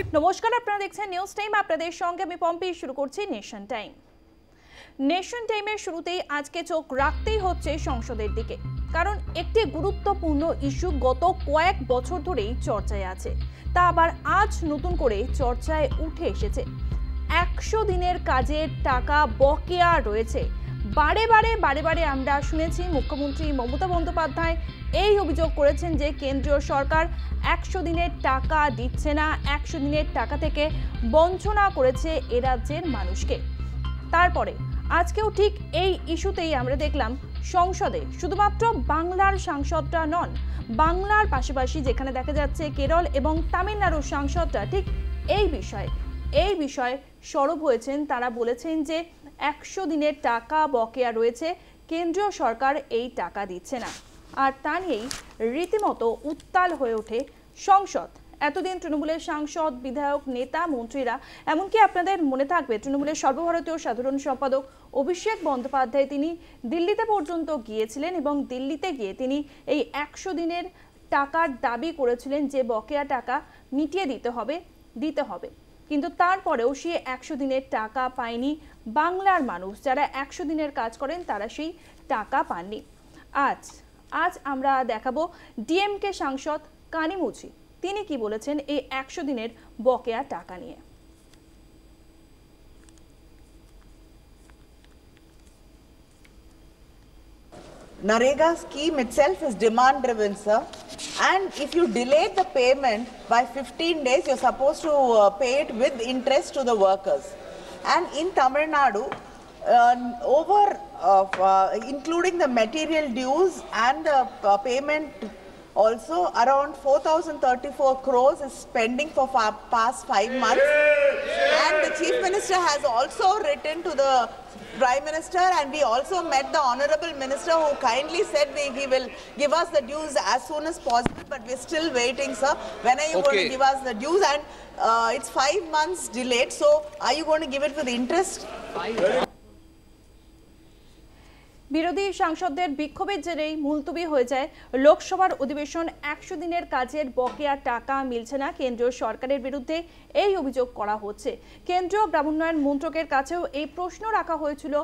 নমস্কার, আপনারা দেখছেন নিউজ টাইম। আপনাদের সঙ্গে আমি পম্পি। শুরু করছি নেশন টাইম। নেশন টাইমের শুরুতেই আজকে চোখ রাখতেই হচ্ছে সংসদের দিকে, কারণ একটি গুরুত্বপূর্ণ ইস্যু গত কয়েক বছর ধরেই চর্চায় আছে, তা আবার আজ নতুন করে চর্চায় উঠে এসেছে। 100 দিনের কাজের টাকা বকেয়া রয়েছে। বারে বারে আমরা শুনেছি মুখ্যমন্ত্রী মমতা বন্দ্যোপাধ্যায় এই অভিযোগ করেছেন যে কেন্দ্রীয় সরকার 100 দিনের টাকা দিচ্ছে না, 100 দিনের টাকা থেকে বঞ্চনা করেছে এ রাজ্যের মানুষকে। তারপরে আজকেও ঠিক এই ইস্যুতেই আমরা দেখলাম সংসদে শুধুমাত্র বাংলার সাংসদরা নন, বাংলার পাশাপাশি যেখানে দেখা যাচ্ছে কেরল এবং তামিলনাড়ুর সাংসদরা ঠিক এই বিষয়ে সরব হয়েছেন। তারা বলেছেন যে 100 দিনের টাকা বকেয়া রয়েছে, কেন্দ্রীয় সরকার এই টাকা দিচ্ছে না। আর তা নিয়েই রীতিমতো উত্তাল হয়ে ওঠে সংসদ। এতদিন তৃণমূলের সাংসদ, বিধায়ক, নেতা, মন্ত্রীরা, এমনকি আপনাদের মনে থাকবে তৃণমূলের সর্বভারতীয় সাধারণ সম্পাদক অভিষেক বন্দ্যোপাধ্যায় তিনি দিল্লিতে পর্যন্ত গিয়েছিলেন এবং দিল্লিতে গিয়ে তিনি এই 100 দিনের টাকার দাবি করেছিলেন যে বকেয়া টাকা মিটিয়ে দিতে হবে। কিন্তু তারপরেও সে 100 দিনের টাকা পায়নি বাংলার মানুষ। যারা 100 দিনের কাজ করেন তারা সেই টাকা পাননি। আজ আমরা দেখাবো ডিএমকে সাংসদ কানিমুচি তিনি কি বলেছেন এই 100 দিনের বকেয়া টাকা নিয়ে। Narega scheme itself is demand driven, sir, and if you delay the payment by 15 days, you're supposed to pay it with interest to the workers. And in Tamil Nadu, including the material dues and the payment, also around 4,034 crores is pending for past 5 months. And the Chief Minister has also written to the Prime Minister, and we also met the Honorable Minister, who kindly said he will give us the dues as soon as possible, but we're still waiting, sir. When are you going to give us the dues? And it's 5 months delayed, so are you going to give it with interest? বিরোধী সাংসদদের বিক্ষোভের জেরেই মুলতবি হয়ে যায় লোকসভার অধিবেশন। 100 দিনের কাজের বকেয়া টাকা মিলছে না, কেন্দ্রীয় সরকারের বিরুদ্ধে এই অভিযোগ করা হচ্ছে। কেন্দ্রীয় গ্রামোন্নয়ন মন্ত্রকের কাছেও এই প্রশ্ন রাখা হয়েছিল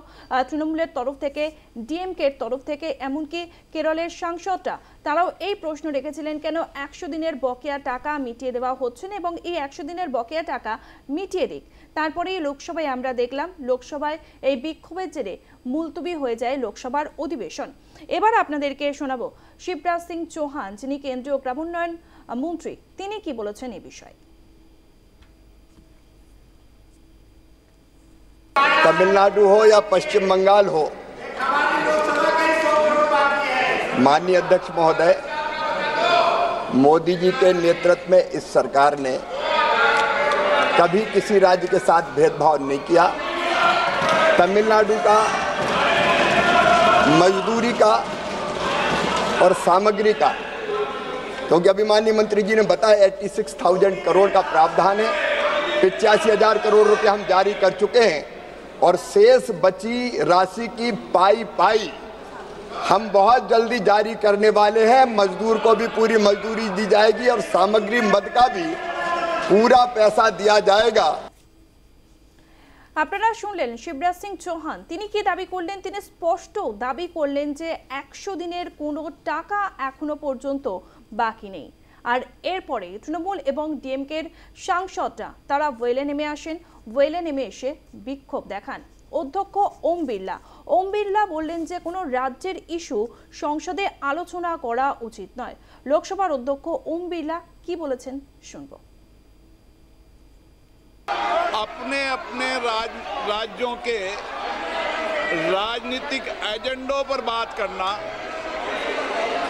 তৃণমূলের তরফ থেকে, ডিএমকের তরফ থেকে, এমনকি কেরলের সাংসদরা তারাও এই প্রশ্ন রেখেছিলেন কেন 100 দিনের বকেয়া টাকা মিটিয়ে দেওয়া হচ্ছে না এবং এই 100 দিনের বকেয়া টাকা মিটিয়ে দিক। তারপরেই লোকসভায় আমরা দেখলাম লোকসভায় এই বিক্ষোভের জেরে মুলতবি হয়ে যায় লোকসভার অধিবেশন। এবার আপনাদেরকে শোনাবো শিবরাজ সিং চৌহান, যিনি কেন্দ্রীয় গ্রামোন্নয়ন মন্ত্রী, তিনি কি বলেছেন এই বিষয়ে। तमिलनाडु हो या पश्चिम बंगाल हो, माननीय अध्यक्ष महोदय, मोदी जी के नेतृत्व में इस सरकार ने कभी किसी राज्य के साथ भेदभाव नहीं किया। तमिलनाडु का मजदूरी का और सामग्री का, क्योंकि अभी माननीय मंत्री जी ने बताया 86,000 करोड़ का प्रावधान है, 85,000 करोड़ रुपए हम जारी कर चुके हैं और शेष बची राशि की पाई हम बहुत जल्दी जारी करने वाले हैं। मजदूर को भी पूरी मजदूरी दी जाएगी और सामग्री मद का भी पूरा पैसा दिया जाएगा। আপনারা শুনলেন শিবরাজ সিং চৌহান তিনি কি দাবি করলেন। তিনি স্পষ্ট দাবি করলেন যে 100 দিনের কোনো টাকা এখনো পর্যন্ত বাকি নেই। আর এরপরে তৃণমূল এবং ডিএমকের সাংসদরা তারা ওয়েলে নেমে আসেন। ওয়েলে নেমে এসে বিক্ষোভ দেখান। অধ্যক্ষ ওম বিড়লা বললেন যে কোনো রাজ্যের ইস্যু সংসদে আলোচনা করা উচিত নয়। লোকসভার অধ্যক্ষ ওম বিড়লা কি বলেছেন শুনবো। अपने अपने राज्यों के राजनीतिक एजेंडों पर बात करना,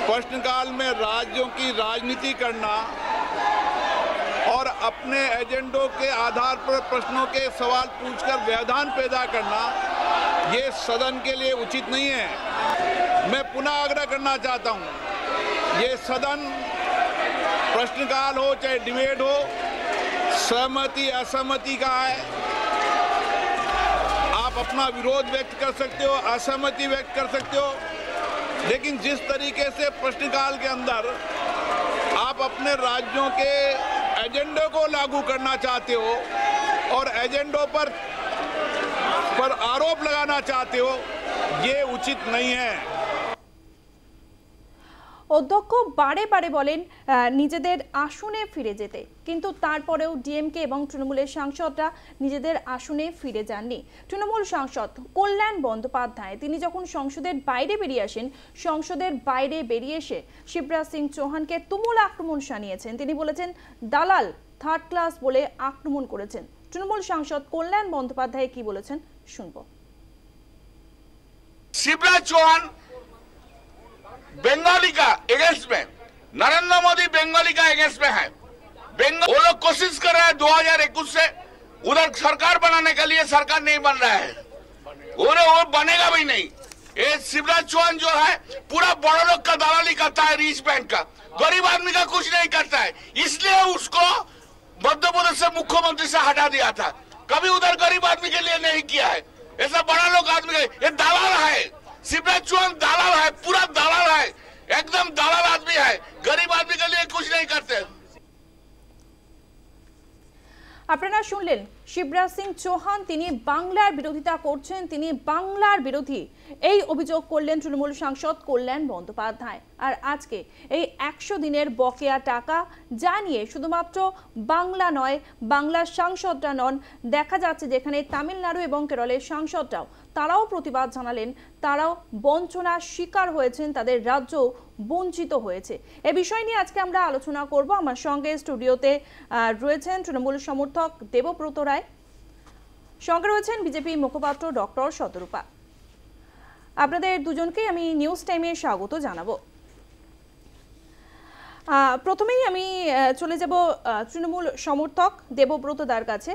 प्रश्नकाल में राज्यों की राजनीति करना और अपने एजेंडों के आधार पर प्रश्नों के सवाल पूछकर व्यवधान पैदा करना, ये सदन के लिए उचित नहीं है। मैं पुनः आग्रह करना चाहता हूँ, ये सदन प्रश्नकाल हो चाहे डिबेट हो, सहमति असहमति का है। आप अपना विरोध व्यक्त कर सकते हो, असहमति व्यक्त कर सकते हो, लेकिन जिस तरीके से प्रश्नकाल के अंदर आप अपने राज्यों के एजेंडों को लागू करना चाहते हो और एजेंडों पर आरोप लगाना चाहते हो, ये उचित नहीं है। অধ্যক্ষ বারে বারে বলেন নিজেদের আসনে ফিরে যেতে, কিন্তু তারপরেও ডিএমকে এবং তৃণমূলের সাংসদরা নিজেদের আসনে ফিরে যাননি। তৃণমূল সাংসদ কল্যাণ বন্দ্যোপাধ্যায় তিনি যখন সংসদের বাইরে বেরিয়ে আসেন, সংসদের বাইরে বেরিয়ে এসে শিবরাজ সিং চৌহানকে তুমুল আক্রমণ শানিয়েছেন। তিনি বলেছেন দালাল, থার্ড ক্লাস বলে আক্রমণ করেছেন। তৃণমূল সাংসদ কল্যাণ বন্দ্যোপাধ্যায় কি বলেছেন শুনবো। शिवराज चौहान बंगाली का अगेंस्ट में, नरेंद्र मोदी बंगाली का अगेंस्ट में है। वो लोग कोशिश कर रहे हैं 2021 से उधर सरकार बनाने के लिए, सरकार नहीं बन रहा है, वो बनेगा भी नहीं। ये शिवराज चौहान जो है पूरा बड़े लोग का दलाली करता है, रिच बैंक का, गरीब आदमी का कुछ नहीं करता है। इसलिए उसको मध्य प्रदेश से मुख्यमंत्री से हटा दिया था, कभी उधर गरीब आदमी के लिए नहीं किया है। ऐसा बड़ा लोग आदमी का ये दलाल है, शिवराज चौहान दलाल है, पूरा दलाल है, एकदम दलाल आदमी है, गरीब आदमी के लिए कुछ नहीं करते। আপনারা শুনলেন শিবরাজ সিং চৌহান তিনি বাংলার বিরোধিতা করছেন, তিনি বাংলার বিরোধী, এই অভিযোগ করলেন তৃণমূল সাংসদ কল্যাণ বন্দ্যোপাধ্যায়। আর আজকে এই 100 দিনের বকেয়া টাকা যা নিয়ে শুধুমাত্র বাংলা নয়, বাংলার সাংসদরা নন, দেখা যাচ্ছে যেখানে তামিলনাড়ু এবং কেরলের সাংসদরাও তারাও প্রতিবাদ জানালেন, তারাও বঞ্চনার শিকার হয়েছেন, তাদের রাজ্য বঞ্চিত হয়েছে। এ বিষয় নিয়ে আজকে আমরা আলোচনা করব। আমার সঙ্গে স্টুডিওতে রয়েছেন তৃণমূল সমর্থক দেবব্রত রায়, সঙ্গে রয়েছেন বিজেপি মুখপাত্র ডক্টর শতরূপা। আপনাদের দুজনকেই আমি নিউজ টাইমে স্বাগত জানাবো। প্রথমেই আমি চলে যাব তৃণমূল সমর্থক দেবব্রত দার কাছে।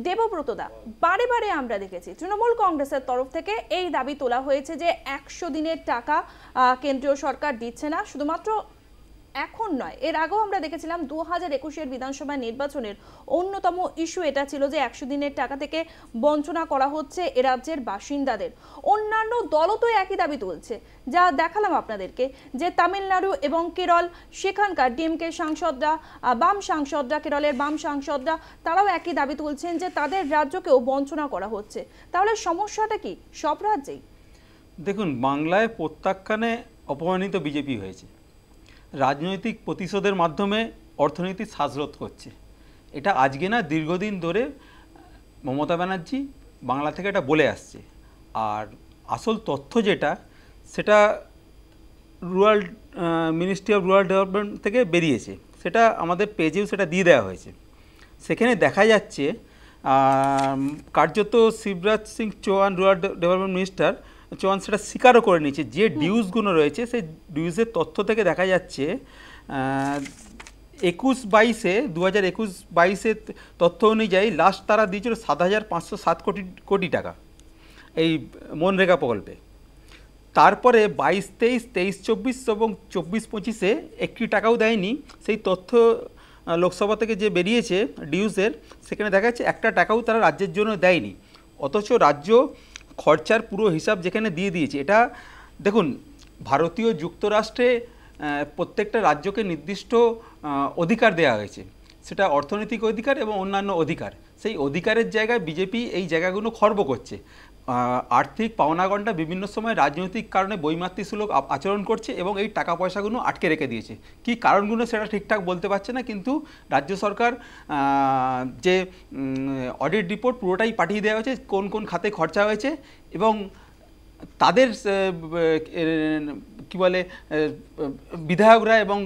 দেবব্রত দা, বারে বারে আমরা দেখেছি তৃণমূল কংগ্রেসের তরফ থেকে এই দাবি তোলা হয়েছে যে 100 দিনের টাকা কেন্দ্রীয় সরকার দিচ্ছে না। শুধুমাত্র এখন নয়, এর আগেও আমরা দেখেছিলাম 2021-এর বিধানসভা নির্বাচনের অন্যতম ইস্যু এটা ছিল যে 100 দিনের টাকা থেকে বঞ্চনা করা হচ্ছে এ রাজ্যের বাসিন্দাদের। অন্যান্য দলও তো একই দাবি তুলছে, যা দেখালাম আপনাদেরকে, যে তামিলনাড়ু এবং কেরল সেখানকার ডিএমকে সাংসদরা, বাম সাংসদরা, কেরলের বাম সাংসদরা তারাও একই দাবি তুলছেন যে তাদের রাজ্যকেও বঞ্চনা করা হচ্ছে। তাহলে সমস্যাটা কি সব রাজ্যেই? দেখুন, বাংলায় প্রত্যাখ্যানে অপমানিত বিজেপি হয়েছে, রাজনৈতিক প্রতিশোধের মাধ্যমে অর্থনীতি শ্বাসরোধ করছে। এটা আজকে না, দীর্ঘদিন ধরে মমতা ব্যানার্জি বাংলা থেকে এটা বলে আসছে। আর আসল তথ্য যেটা, সেটা rural ministry of rural development থেকে বেরিয়েছে, সেটা আমাদের পেজেও সেটা দিয়ে দেওয়া হয়েছে। সেখানে দেখা যাচ্ছে কার্যত Shivraj Singh Chouhan rural development minister Chouhan সেটা স্বীকারও করে নিয়েছে। যে ডিউজগুলো রয়েছে সেই ডিউজের তথ্য থেকে দেখা যাচ্ছে 2021-22-এর তথ্য অনুযায়ী লাস্ট তারা দিয়েছিল 7,507 কোটি টাকা এই মনরেগা প্রকল্পে। তারপরে 22-23, 23-24 এবং 24-25-এ 1 টাকাও দেয়নি। সেই তথ্য লোকসভা থেকে যে বেরিয়েছে ডিউজের, সেখানে দেখা যাচ্ছে 1 টাকাও তারা রাজ্যের জন্য দেয়নি। অথচ রাজ্য খরচার পুরো হিসাব যেখানে দিয়ে দিয়েছে। এটা দেখুন, ভারতীয় যুক্তরাষ্ট্রে প্রত্যেকটা রাজ্যকে নির্দিষ্ট অধিকার দেওয়া হয়েছে, সেটা অর্থনৈতিক অধিকার এবং অন্যান্য অধিকার। সেই অধিকারের জায়গায় বিজেপি এই জায়গাগুলো খর্ব করছে। আর্থিক পাওনাগণটা বিভিন্ন সময় রাজনৈতিক কারণে বৈমাতৃসুলভ আচরণ করছে এবং এই টাকা পয়সাগুলো আটকে রেখে দিয়েছে। কী কারণগুলো সেটা ঠিকঠাক বলতে পারছে না, কিন্তু রাজ্য সরকার যে অডিট রিপোর্ট পুরোটাই পাঠিয়ে দেওয়া হয়েছে, কোন কোন খাতে খরচা হয়েছে এবং তাদের কি বলে বিধায়করা এবং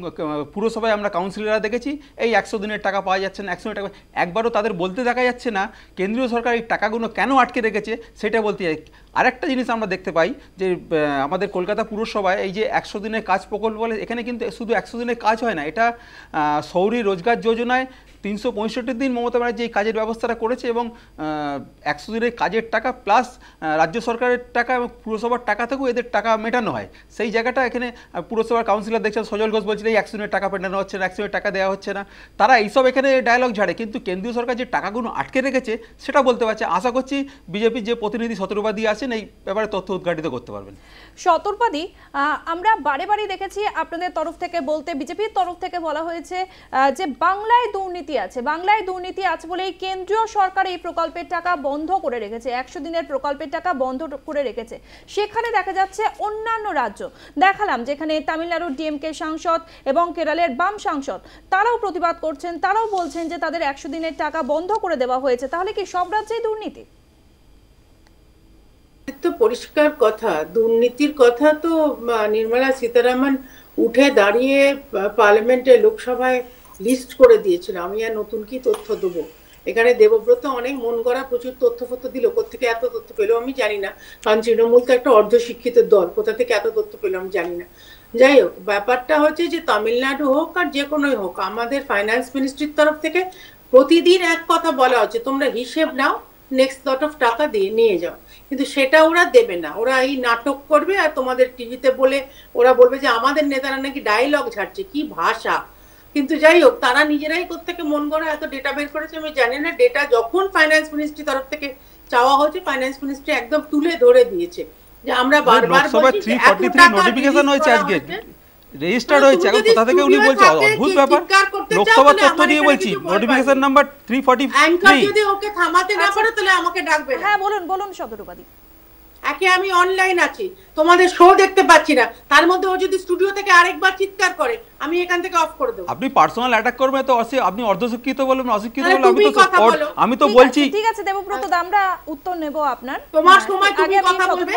পুরসভায় আমরা কাউন্সিলররা দেখেছি এই 100 দিনের টাকা পাওয়া যাচ্ছে না, 100 দিনের টাকা একবারও তাদের বলতে দেখা যাচ্ছে না কেন্দ্রীয় সরকার এই টাকাগুলো কেন আটকে রেখেছে সেটা বলতে চাই। আরেকটা জিনিস আমরা দেখতে পাই যে আমাদের কলকাতা পুরসভায় এই যে 100 দিনের কাজ প্রকল্প বলে, এখানে কিন্তু শুধু 100 দিনের কাজ হয় না, এটা শহরী রোজগার যোজনায় 365 দিন মমতা ব্যানার্জি এই কাজের ব্যবস্থাটা করেছে এবং 100 দিনের কাজের টাকা প্লাস রাজ্য সরকারের টাকা এবং পুরসভার টাকা থেকেও এদের টাকা মেটানো হয়। সেই জায়গাটা এখানে পুরসভার কাউন্সিলর দেখছেন সজল ঘোষ বলছিলেন এই 100 দিনের টাকা মেটানো হচ্ছে না, 100 দিনের টাকা দেওয়া হচ্ছে না। তারা এইসব এখানে ডায়লগ ঝাড়ে, কিন্তু কেন্দ্রীয় সরকার যে টাকাগুলো আটকে রেখেছে সেটা বলতে পারছে। আশা করছি বিজেপির যে প্রতিনিধি শতরূপাদি আছেন এই ব্যাপারে তথ্য উদ্ঘাটিত করতে পারবেন। শতরূপাদি, আমরা বারে বারে দেখেছি আপনাদের তরফ থেকে বলতে, বিজেপির তরফ থেকে বলা হয়েছে যে বাংলায় দুর্নীতি কি আছে? বাংলায় দুর্নীতি আছে বলেই কেন্দ্রীয় সরকার এই প্রকল্পের টাকা বন্ধ করে রেখেছে, 100 দিনের প্রকল্পের টাকা বন্ধ করে রেখেছে। সেখানে দেখা যাচ্ছে অন্যান্য রাজ্য দেখালাম যেখানে তামিলনাড়ুর ডিএমকে সাংসদ এবং কেরলের বাম সাংসদ তারাও প্রতিবাদ করছেন, তারাও বলছেন যে তাদের 100 দিনের টাকা বন্ধ করে দেওয়া হয়েছে। তাহলে কি সব রাজ্যেই দুর্নীতি? তো পরিষ্কার কথা, দুর্নীতির কথা তো নির্মলা সীতারামন উঠে দাঁড়িয়ে পার্লামেন্টে লোকসভায় লিস্ট করে দিয়েছিল। আমি আর নতুন কি তথ্য দেবো? এখানে দেবব্রত অনেক মন গড়া প্রচুর তথ্য দিল। কোথেকে এত তথ্য পেলো আমি জানি না, কারণ তৃণমূল তো একটা অর্ধশিক্ষিত দল, কোথা থেকে এত তথ্য পেলো আমি জানি না। যাই হোক, ব্যাপারটা হচ্ছে যে তামিলনাড়ু হোক আর যে কোনোই হোক, আমাদের ফাইন্যান্স মিনিস্ট্রির তরফ থেকে প্রতিদিন এক কথা বলা হচ্ছে, তোমরা হিসেব নাও, নেক্সট লট অফ টাকা দিয়ে নিয়ে যাও। কিন্তু সেটা ওরা দেবে না, ওরা এই নাটক করবে আর তোমাদের টিভিতে বলে ওরা বলবে যে আমাদের নেতারা নাকি ডায়লগ ঝাড়ছে, কি ভাষা। কিন্তু যাই হোক, তারা নিজেরাই কোত্থেকে মন গড়া এত ডেটা বের করেছে আমি জানি না। ডেটা যখন ফাইন্যান্স মিনিস্ট্রি তরফ থেকে চাওয়া হয়েছে, ফাইন্যান্স মিনিস্ট্রি একদম তুলে ধরে দিয়েছে যে আমরা বারবার বলছি 343 নোটিফিকেশন হয়েছে, আজকে রেজিস্টার্ড হয়েছে। এখন কোথা থেকে উনি বলছে? অদ্ভুত ব্যাপার। লোকসভা তথ্য দিয়ে বলছি, নোটিফিকেশন নাম্বার 343। অ্যাঙ্কার যদি ওকে থামাতে না পারে তাহলে আমাকে ডাকবে না। হ্যাঁ বলুন বলুন শতরূপাদি। একে আমি অনলাইন আছি, তোমাদের শো দেখতে পাচ্ছি না, তার মধ্যে ও যদি স্টুডিও থেকে আরেকবার চিৎকার করে আমি এখান থেকে অফ করে দেব। আপনি পার্সোনাল অ্যাটাক করবেন তো, আপনি অর্ধশিক্ষিত বলবেন, অশিক্ষিত বলবেন। আমি তো বলছি ঠিক আছে দেবব্রত, আমরা উত্তর নেব আপনার। তোমার সময় তুমি কথা বলবে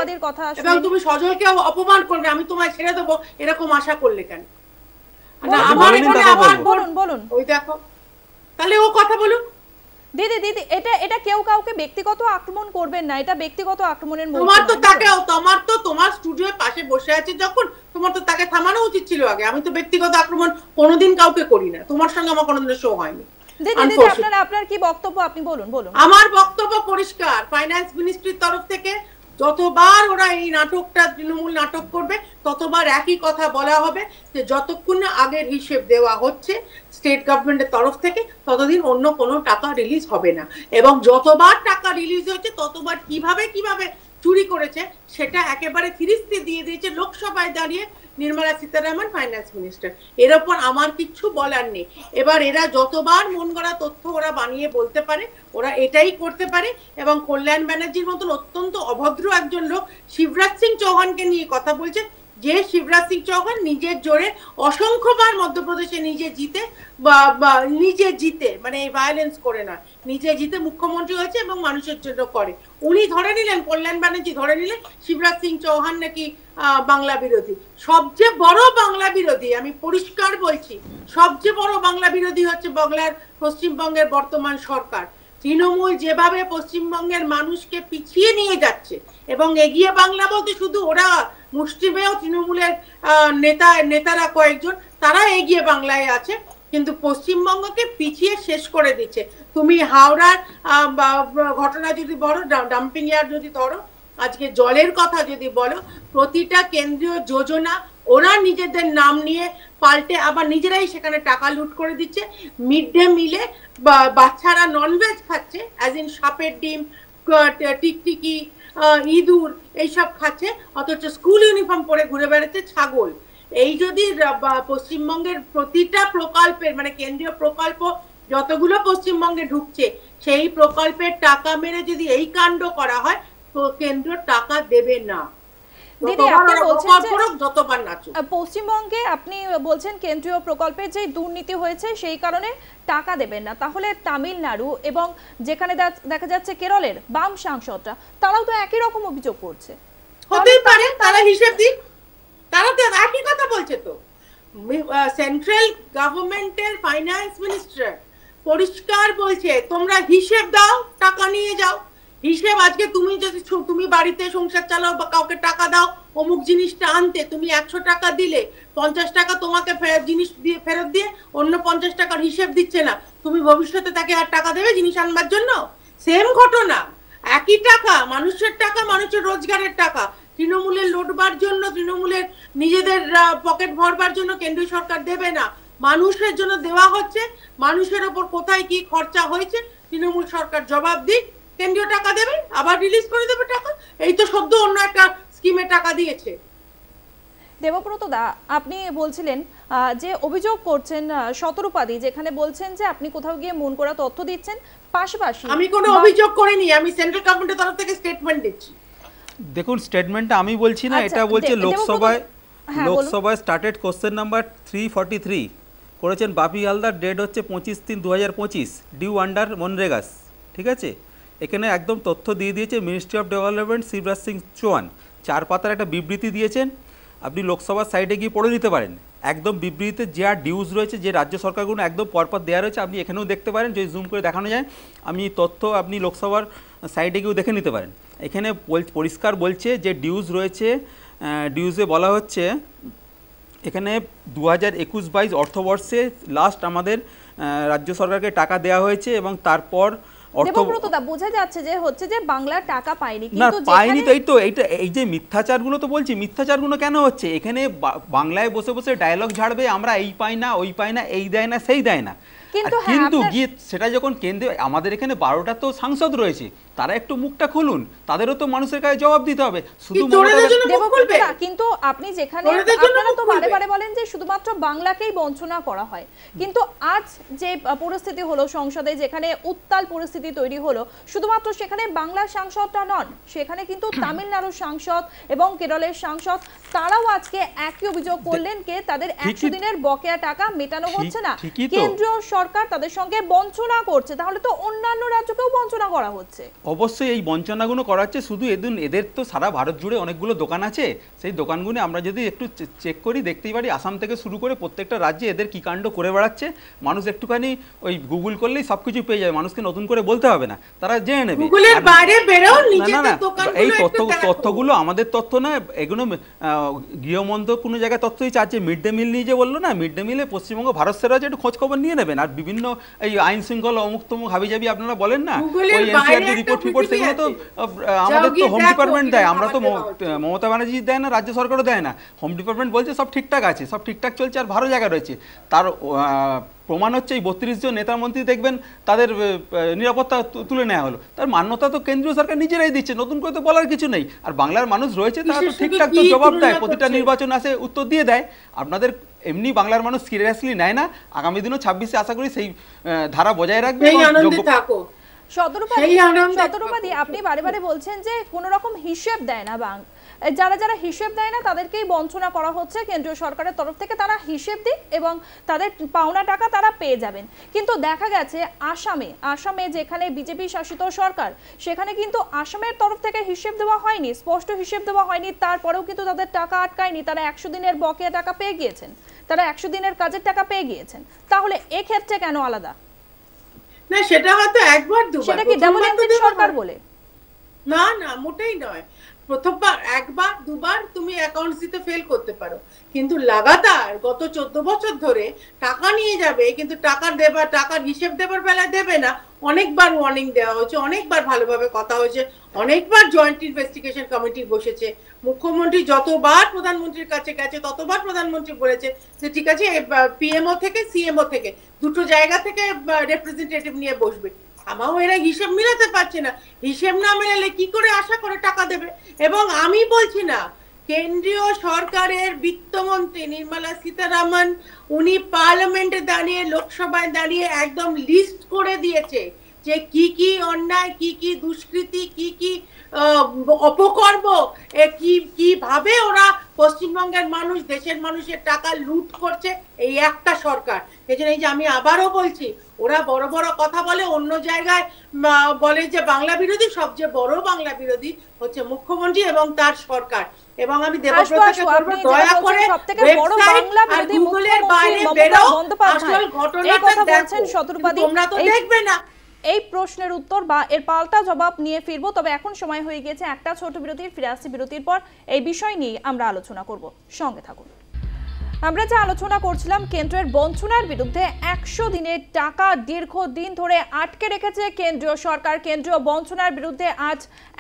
এবং তুমি সজলকে অপমান করবে, আমি তোমায় ছেড়ে দেবো এরকম আশা করলে কেন? না আমার এখানে আবার বলুন। ওই দেখো, তাহলে ও কথা বলুক। দিদি এটা কেউ কাউকে ব্যক্তিগত আক্রমণ করবেন না, এটা ব্যক্তিগত আক্রমণের মধ্যে তোমার স্টুডিওর পাশে বসে আছে যখন, তোমার তো তাকে থামানো উচিত ছিল আগে। আমি তো ব্যক্তিগত আক্রমণ কোনোদিন কাউকে করি না, তোমার সঙ্গে আমার কোনোদিন শো হয়নি। দিদি আপনার কি বক্তব্য আপনি বলুন। আমার বক্তব্য পরিষ্কার, ফাইন্যান্স মিনিস্ট্রির তরফ থেকে যতবার ওরা এই নাটকটা তৃণমূল নাটক করবে ততবার একই কথা বলা হবে যে যতক্ষণ না আগের হিসেব দেওয়া হচ্ছে স্টেট গভর্নমেন্টের তরফ থেকে ততদিন অন্য কোনো টাকা রিলিজ হবে না। এবং যতবার টাকা রিলিজ হয়েছে ততবার কিভাবে চুরি করেছে সেটা একেবারে ফিরিস্তি দিয়ে দিয়েছে লোকসভায় দাঁড়িয়ে নির্মলা সীতারামন ফাইন্যান্স মিনিস্টার। এর ওপর আমার কিচ্ছু বলার নেই। এবার এরা যতবার মন গড়া তথ্য ওরা বানিয়ে বলতে পারে, ওরা এটাই করতে পারে। এবং কল্যাণ ব্যানার্জির মতন অত্যন্ত অভদ্র একজন লোক শিবরাজ সিং চৌহানকে নিয়ে কথা বলছে, যে শিবরাজ সিং চৌহান নিজের জোরে অসংখ্যবার মধ্যপ্রদেশে নিজে জিতে মানে ভায়োলেন্স করে না, নিজে জিতে মুখ্যমন্ত্রী হয়েছে এবং মানুষের জন্য করে। উনি ধরে নিলেন, কল্যাণ ব্যানার্জি ধরে নিলেন শিবরাজ সিং চৌহান নাকি বাংলা বিরোধী। সবচেয়ে বড় বাংলা বিরোধী, আমি পরিষ্কার বলছি, সবচেয়ে বড় বাংলা বিরোধী হচ্ছে বাংলার পশ্চিমবঙ্গের বর্তমান সরকার। তৃণমূল যেভাবে পশ্চিমবঙ্গের মানুষকে পিছিয়ে নিয়ে যাচ্ছে, এবং এগিয়ে বাংলা বলতে শুধু ওরা মুষ্টিমেয় তৃণমূলের নেতারা কয়েকজন তারা এগিয়ে বাংলায় আছে, কিন্তু পশ্চিমবঙ্গকে পিছিয়ে শেষ করে দিচ্ছে। তুমি হাওড়ার ঘটনা যদি বলো, ডাম্পিং ইয়ার্ড যদি ধরো, আজকে জলের কথা যদি বলো, প্রতিটা কেন্দ্রীয় যোজনা ওরা নিজেদের নাম নিয়ে পাল্টে আবার নিজেরাই সেখানে টাকা লুট করে দিচ্ছে। মিড ডে মিলে বাচ্চারা ননভেজ খাচ্ছে, অ্যাজ ইন সাপের ডিম, টিকটিকি, ইঁদুর এইসব খাচ্ছে, অথচ স্কুল ইউনিফর্ম পরে ঘুরে বেড়াচ্ছে ছাগল। এই যদি পশ্চিমবঙ্গের প্রতিটা প্রকল্পের মানে কেন্দ্রীয় প্রকল্প যতগুলো পশ্চিমবঙ্গে ঢুকছে সেই প্রকল্পের টাকা মেরে যদি এই কাণ্ড করা হয় তো কেন্দ্র টাকা দেবে না। দিদি আপনি বলছেন যতবার নাচুক। পশ্চিমবঙ্গে আপনি বলছেন কেন্দ্রীয় প্রকল্পের যে দুর্নীতি হয়েছে সেই কারণে টাকা দেবেন না, তাহলে তামিলনাড়ু এবং যেখানে দেখা যাচ্ছে কেরলের বাম সাংসদরা তারাও তো একই রকম অভিযোগ করছে। হতেই পারে, তারা হিসেব দিন, তারা তো একই কথা বলছে। তো সেন্ট্রাল গভর্নমেন্টের ফাইন্যান্স মিনিস্টার পরিষ্কার বলছে তোমরা হিসেব দাও, টাকা নিয়ে যাও। হিসেব আজকে তুমি বাড়িতে সংসার চালাও বা কাউকে টাকা দাও অমুক জিনিসটা আনতে, তুমি 100 টাকা দিলে 50 টাকা তোমাকে জিনিস দিয়ে ফেরত দিয়ে অন্য 50 টাকার হিসেব দিচ্ছে না, তুমি ভবিষ্যতে তাকে আর টাকা দেবে জিনিস আনবার জন্য? সেম ঘটনা, একই টাকা, মানুষের টাকা, মানুষের রোজগারের টাকা তৃণমূলের লুটবার জন্য, তৃণমূলের নিজেদের পকেট ভরবার জন্য কেন্দ্রীয় সরকার দেবে না, মানুষের জন্য দেওয়া হচ্ছে। মানুষের ওপর কোথায় কি খরচা হয়েছে তৃণমূল সরকার জবাব দিক, কেন্দ্রীয় টাকা দেবে আবার রিলিজ করে দেবে টাকা। এই তো সদ্য অন্য একটা স্কিমে টাকা দিয়েছে। দেবব্রত দা, আপনি বলছিলেন যে অভিযোগ করছেন শতরূপাদি, যেখানে বলছেন যে আপনি কোথাও গিয়ে মন করা তথ্য দিচ্ছেন, পাশাপাশি আমি কোনো অভিযোগ করিনি, আমি সেন্ট্রাল গভর্নমেন্টের তরফ থেকে স্টেটমেন্ট দিচ্ছি। দেখুন, স্টেটমেন্টটা আমি বলছি না, এটা বলছে লোকসভায় স্টার্টেড কোশ্চেন নাম্বার 343 করেছেন বাপি হালদার, ডেট হচ্ছে 25/3/2025, ডিউ আন্ডার মনরেগাস। ঠিক আছে, এখানে একদম তথ্য দিয়ে দিয়েছে ministry of development, Shivraj Singh Chouhan 4 পাতার একটা বিবৃতি দিয়েছেন। আপনি লোকসভার সাইডে গিয়ে পড়ে নিতে পারেন। একদম বিবৃতিতে যা ডিউজ রয়েছে, যে রাজ্য সরকারগুলো একদম পরপর দেওয়া রয়েছে, আপনি এখানেও দেখতে পারেন, যদি জুম করে দেখানো যায়। আমি তথ্য আপনি লোকসভার সাইডে গিয়েও দেখে নিতে পারেন। এখানে পরিষ্কার বলছে যে ডিউজ রয়েছে, ডিউজে বলা হচ্ছে এখানে 2021-22 অর্থবর্ষে লাস্ট আমাদের রাজ্য সরকারকে টাকা দেওয়া হয়েছে, এবং তারপর দেবব্রতদা বোঝা যাচ্ছে যে হচ্ছে যে বাংলা টাকা পায়নি, না কিন্তু পায়নি তো এই যে মিথ্যাচারগুলো তো বলছি, মিথ্যাচারগুলো কেন হচ্ছে? এখানে বাংলায় বসে বসে ডায়লগ ঝাড়বে, আমরা এই পাই না, ওই পাই না, এই দেয় না, সেই দেয় না, কিন্তু গিয়ে সেটা যখন কেন্দ্রে, আমাদের এখানে 12টা তো সাংসদ রয়েছে, তারা একটু মুখটা খুলুন, তাদেরও তো মানুষের কাছে জবাব দিতে হবে। শুধু কিন্তু আপনি যেখানে আপনারা তো বারে বারে বলেন যে শুধুমাত্র বাংলাকেই বঞ্চনা করা হয়, কিন্তু আজ যে পরিস্থিতি হলো সংসদে, যেখানে উত্তাল পরিস্থিতি তৈরি হলো, শুধুমাত্র সেখানে বাংলার সাংসদরা নন, সেখানে কিন্তু তামিলনাড়ুর সাংসদ এবং কেরলের সাংসদ, তারাও আজকে একই অভিযোগ করলেন যে তাদের 100 দিনের বকেয়া টাকা মেটানো হচ্ছে না, কেন্দ্রীয় সরকার তাদের সঙ্গে বঞ্চনা করছে। তাহলে তো অন্যান্য রাজ্যকেও বঞ্চনা করা হচ্ছে। অবশ্যই এই বঞ্চনাগুলো করা হচ্ছে। শুধু এদের তো সারা ভারত জুড়ে অনেকগুলো দোকান আছে, সেই দোকানগুলো আমরা যদি একটু চেক করি দেখতেই পারি, আসাম থেকে শুরু করে প্রত্যেকটা রাজ্যে এদের কি কাণ্ড করে বেড়াচ্ছে। মানুষ একটুখানি ওই গুগল করলেই সবকিছু পেয়ে যাবে, মানুষকে নতুন করে বলতে হবে না, তারা জেনে নেবে। এই তথ্যগুলো আমাদের তথ্য না, এগুলো গৃহমন্ত্রক কোনো জায়গায় তথ্যই চাচ্ছে। মিড ডে মিল নিয়ে যে বললো না, মিড ডে মিলে পশ্চিমবঙ্গ ভারত সেরা আছে, একটু খোঁজ খবর নিয়ে নেবেন। আর বিভিন্ন এই আইন শৃঙ্খলা অমুক তমুক হাবিজাবি আপনারা বলেন না, ওই এনসিআরটি রিপোর্ট সেগুলো তো আমাদের তো হোম ডিপার্টমেন্ট দেয়, আমরা তো মমতা ব্যানার্জি দেয় না, রাজ্য সরকারও দেয় না। হোম ডিপার্টমেন্ট বলছে সব ঠিকঠাক আছে, সব ঠিকঠাক চলছে, আর ভালো জায়গা রয়েছে। তার প্রমাণ হচ্ছে এই 32 জন নেতা মন্ত্রী দেখবেন তাদের নিরাপত্তা তুলে নেওয়া হলো, তার মান্যতা তো কেন্দ্রীয় সরকার নিজেরাই দিচ্ছে, নতুন করে তো বলার কিছু নেই। আর বাংলার মানুষ রয়েছে, তারা তো ঠিকঠাক তো জবাব দেয়, প্রতিটা নির্বাচন আসে উত্তর দিয়ে দেয়। আপনাদের এমনি বাংলার মানুষ সিরিয়াসলি নেয় না। আগামী দিনও 26-এ আশা করি সেই ধারা বজায় রাখবে। শতরূপাদি, আপনি বারে বারে বলছেন যে কোনো রকম হিসেব দেয় না, যারা হিসেব দেয় না তাদেরকেই বঞ্চনা করা হচ্ছে কেন্দ্রীয় সরকারের তরফ থেকে। তারা হিসেব দিক এবং তাদের পাওনা টাকা তারা পেয়ে যাবেন। কিন্তু দেখা গেছে আসামে যেখানে বিজেপি শাসিত সরকার, সেখানে কিন্তু আসামের তরফ থেকে হিসেব দেওয়া হয়নি, স্পষ্ট হিসেব দেওয়া হয়নি। তারপরেও কিন্তু তাদের টাকা আটকায়নি, তারা 100 দিনের বকেয়া টাকা পেয়ে গিয়েছেন, তারা 100 দিনের কাজের টাকা পেয়ে গিয়েছেন। তাহলে এক্ষেত্রে কেন আলাদা? না, সেটা হয়তো একবার দুবার, সেটা কি ডাবল ইঞ্জিন সরকার বলে? না না, মোটেই নয়। প্রথমবার একবার দুবার তুমি অ্যাকাউন্টস দিতে ফেল করতে পারো, কিন্তু লাগাতার গত 14 বছর ধরে টাকা নিয়ে যাবে, কিন্তু টাকার হিসেব দেবার বেলায় দেবে না। অনেকবার ওয়ার্নিং দেওয়া হয়েছে, অনেকবার ভালোভাবে কথা হয়েছে, অনেকবার জয়েন্ট ইনভেস্টিগেশন কমিটি বসেছে, মুখ্যমন্ত্রী যতবার প্রধানমন্ত্রীর কাছে গেছে ততবার প্রধানমন্ত্রী বলেছে যে ঠিক আছে, পিএমও থেকে সিএমও থেকে দুটো জায়গা থেকে রিপ্রেজেন্টেটিভ নিয়ে বসবে। আমাও এরা হিসেব মিলাতে পারছে না। হিসেব না মেলালে কি করে আশা করে টাকা দেবে? এবং আমি বলছি না, কেন্দ্রীয় সরকারের বিত্তমন্ত্রী নির্মলা সীতারামন, উনি পার্লামেন্টে দাঁড়িয়ে, লোকসভায় দাঁড়িয়ে একদম লিস্ট করে দিয়েছে যে কি কি অন্যায়, কি কি দুষ্কৃতি, কি কি অপকর্ম, কিভাবে ওরা পশ্চিমবঙ্গের মানুষ, দেশের মানুষের টাকা লুট করছে এই একটা সরকার। এই জন্য এই যে আমি আবারও বলছি, ওরা বড় বড় কথা বলে, অন্য জায়গায় বলে যে বাংলা বিরোধী, সবচেয়ে বড় বাংলা বিরোধী হচ্ছে মুখ্যমন্ত্রী এবং তার সরকার। এবং আমি দেবব্রতকে বলবো, দয়া করে ওয়েবসাইট আর গুগলের বাইরে বেরো, আসল ঘটনাটা দেখো, তোমরা তো দেখবে না। এই প্রশ্নের উত্তর বা এর পাল্টা জবাব নিয়ে ফিরবো, তবে এখন সময় হয়ে গেছে একটা ছোট বিরতির। ফিরে আসছি বিরতির পর, এই বিষয় নিয়ে আমরা আলোচনা করব, সঙ্গে থাকুন। আমরা যে আলোচনা করছিলাম, কেন্দ্রের বঞ্চনার বিরুদ্ধে 100 দিনের টাকা দীর্ঘদিন ধরে আটকে রেখেছে কেন্দ্রীয় সরকার। কেন্দ্রীয় বঞ্চনার বিরুদ্ধে আজ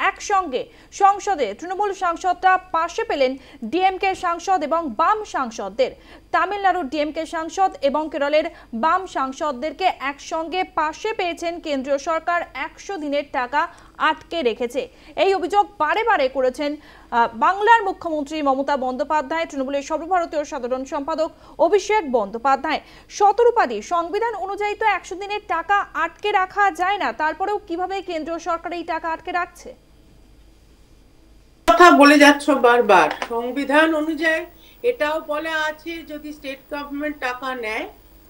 একসঙ্গে সংসদে তৃণমূল সাংসদরা পাশে পেলেন ডিএমকে সাংসদ এবং বাম সাংসদদের। তামিলনাড়ুর ডিএমকে সাংসদ এবং কেরলের বাম সাংসদদেরকে একসঙ্গে পাশে পেয়েছেন কেন্দ্রীয় সরকার। 100 দিনের টাকা আটকে রেখেছে। এই অভিযোগ বারে বারে করেছেন বাংলার মুখ্যমন্ত্রী মমতা বন্দ্যোপাধ্যায়, তৃণমূলের সর্বভারতীয় সাধারণ সম্পাদক অভিষেক বন্দ্যোপাধ্যায়। শতরূপাদি সংবিধান অনুযায়ী তো 100 দিনের টাকা আটকে রাখা যায় না, তারপরেও কিভাবে কেন্দ্রীয় সরকার এই টাকা আটকে রাখছে? কথা বলে যাচ্ছ বারবার, সংবিধান অনুযায়ী এটাও বলা আছে যদি স্টেট গভর্নমেন্ট টাকা নেয়,